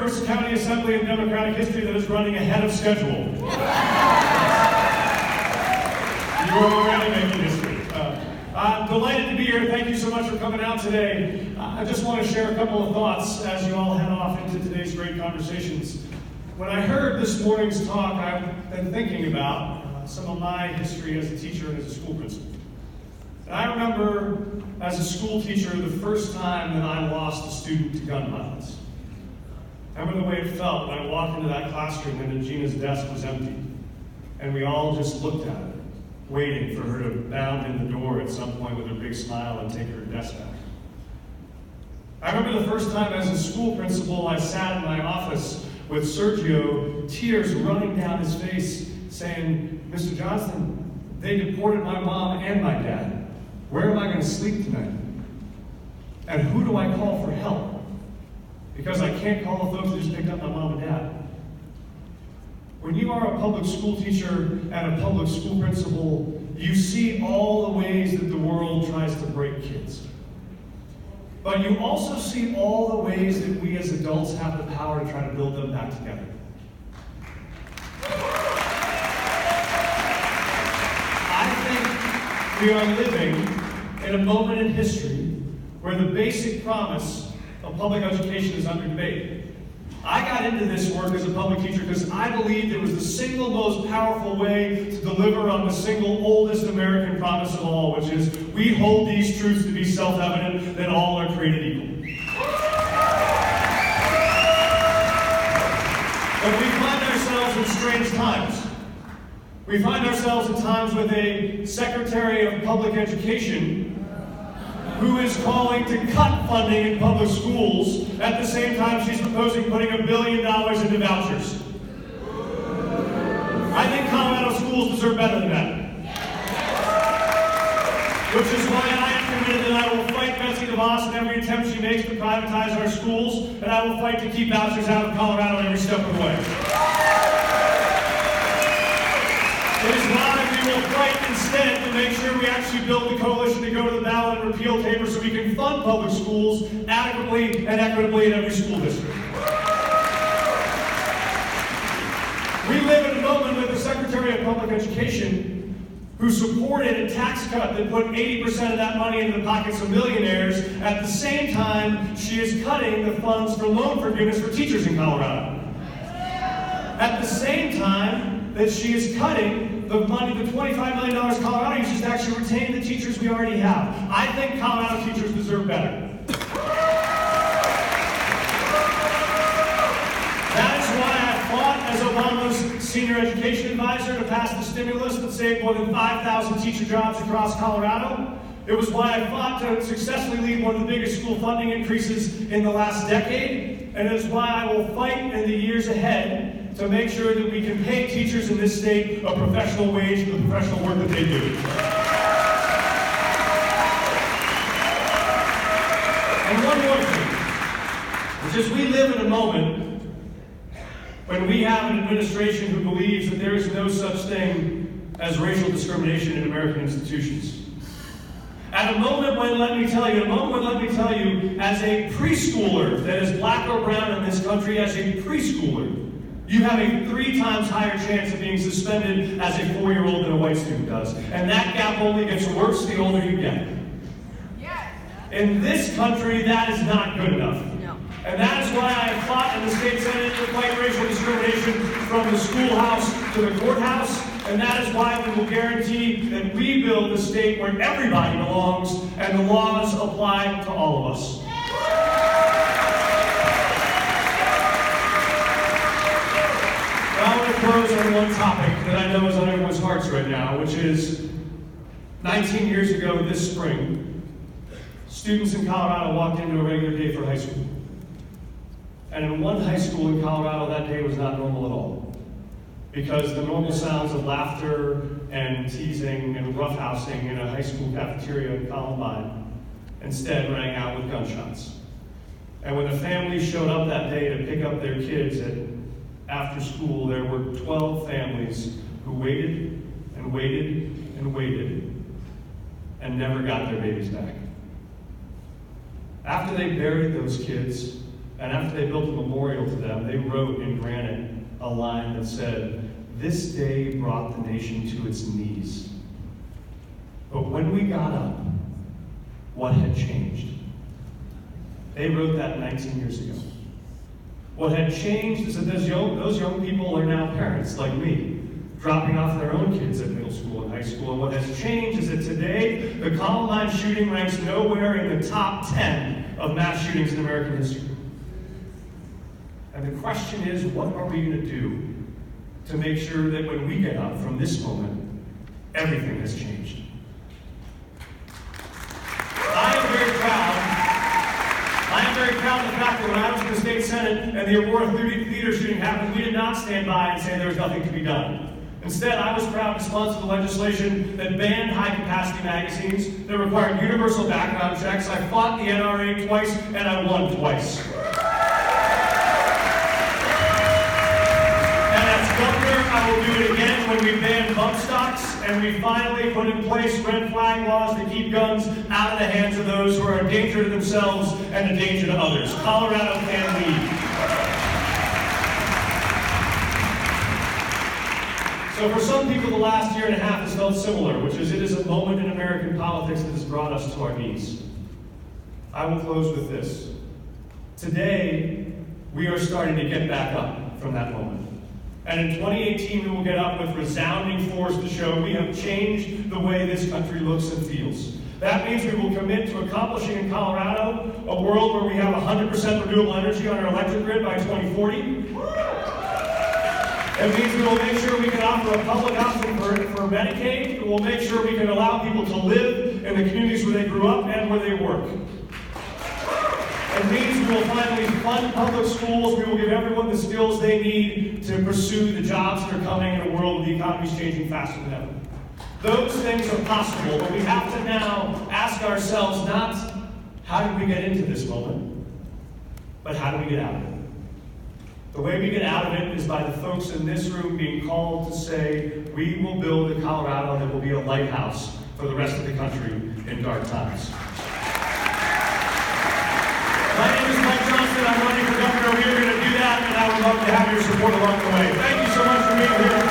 first county assembly in Democratic history that is running ahead of schedule. You are already making history. I'm delighted to be here. Thank you so much for coming out today. I just want to share a couple of thoughts as you all head off into today's great conversations. When I heard this morning's talk, I've been thinking about some of my history as a teacher and as a school principal. And I remember as a school teacher the first time that I lost a student to gun violence. I remember the way it felt when I walked into that classroom and Gina's desk was empty. And we all just looked at her, waiting for her to bound in the door at some point with her big smile and take her desk back. I remember the first time as a school principal I sat in my office with Sergio, tears running down his face, saying, "Mr. Johnston, they deported my mom and my dad. Where am I going to sleep tonight? And who do I call for help? Because I can't call the folks who just picked up my mom and dad." When you are a public school teacher and a public school principal, you see all the ways that the world tries to break kids. But you also see all the ways that we as adults have the power to try to build them back together. I think we are living in a moment in history where the basic promise of public education is under debate. I got into this work as a public teacher because I believed it was the single most powerful way to deliver on the single oldest American promise of all, which is we hold these truths to be self-evident that all are created equal. But we find ourselves in strange times. We find ourselves in times with a Secretary of Public Education who is calling to cut funding in public schools at the same time she's proposing putting $1 billion into vouchers. I think Colorado schools deserve better than that. Which is why I am committed that I will fight Betsy DeVos in every attempt she makes to privatize our schools, and I will fight to keep vouchers out of Colorado every step of the way. It is why we will fight instead to make sure we actually build the coalition to go to the ballot and repeal TABOR so we can fund public schools adequately and equitably in every school district. We live in a moment with the Secretary of Public Education who supported a tax cut that put 80% of that money into the pockets of millionaires. At the same time, she is cutting the funds for loan forgiveness for teachers in Colorado. At the same time that she is cutting the money, the $25 million Colorado uses to actually retain the teachers we already have. I think Colorado teachers deserve better. That is why I fought as Obama's senior education advisor to pass the stimulus that saved more than 5,000 teacher jobs across Colorado. It was why I fought to successfully lead one of the biggest school funding increases in the last decade. And it is why I will fight in the years ahead to make sure that we can pay teachers in this state a professional wage for the professional work that they do. And one more thing, which is we live in a moment when we have an administration who believes that there is no such thing as racial discrimination in American institutions. At a moment when, let me tell you, as a preschooler that is black or brown in this country, as a preschooler, you have a 3 times higher chance of being suspended as a 4-year-old than a white student does. And that gap only gets worse the older you get. In this country, that is not good enough. No. And that is why I have fought in the state senate to fight racial discrimination from the schoolhouse to the courthouse. And that is why we will guarantee that we build a state where everybody belongs and the laws apply to all of us. I want to close on one topic that I know is on everyone's hearts right now, which is 19 years ago this spring, students in Colorado walked into a regular day for high school. And in one high school in Colorado, that day was not normal at all. Because the normal sounds of laughter and teasing and roughhousing in a high school cafeteria in Columbine instead rang out with gunshots. And when the families showed up that day to pick up their kids after school, there were 12 families who waited and waited and waited and never got their babies back. After they buried those kids, And after they built a memorial to them, they wrote in granite a line that said, "This day brought the nation to its knees. But when we got up, what had changed?" They wrote that 19 years ago. What had changed is that those young people are now parents like me, dropping off their own kids at middle school and high school. And what has changed is that today, the Columbine shooting ranks nowhere in the top 10 of mass shootings in American history. And the question is, what are we going to do to make sure that when we get up from this moment, everything has changed? I am very proud of the fact that when I was in the state senate and the Aurora theater shooting happened, we did not stand by and say there was nothing to be done. Instead, I was proud to sponsor the legislation that banned high-capacity magazines, that required universal background checks. I fought the NRA twice, and I won twice. And as governor, I will do it again when we ban bump stocks and we finally put in place red flag laws to keep guns out of the hands of those who are a danger to themselves and a danger to others. Colorado can lead. So for some people, the last year and a half has felt similar, which is it is a moment in American politics that has brought us to our knees. I will close with this. Today, we are starting to get back up from that moment. And in 2018, we will get up with resounding force to show we have changed the way this country looks and feels. That means we will commit to accomplishing in Colorado a world where we have 100% renewable energy on our electric grid by 2040. It means we will make sure we can offer a public option for Medicaid. We will make sure we can allow people to live in the communities where they grew up and where they work. It means we will finally fund public schools. We will give everyone the skills they need to pursue the jobs that are coming in a world where the economy is changing faster than ever. Those things are possible, but we have to now ask ourselves not how did we get into this moment, but how do we get out of it? The way we get out of it is by the folks in this room being called to say, we will build a Colorado that will be a lighthouse for the rest of the country in dark times. My name is Johnston. I'm running for governor. We are going to do that, and I would love to have your support along the way. Thank you so much for being here.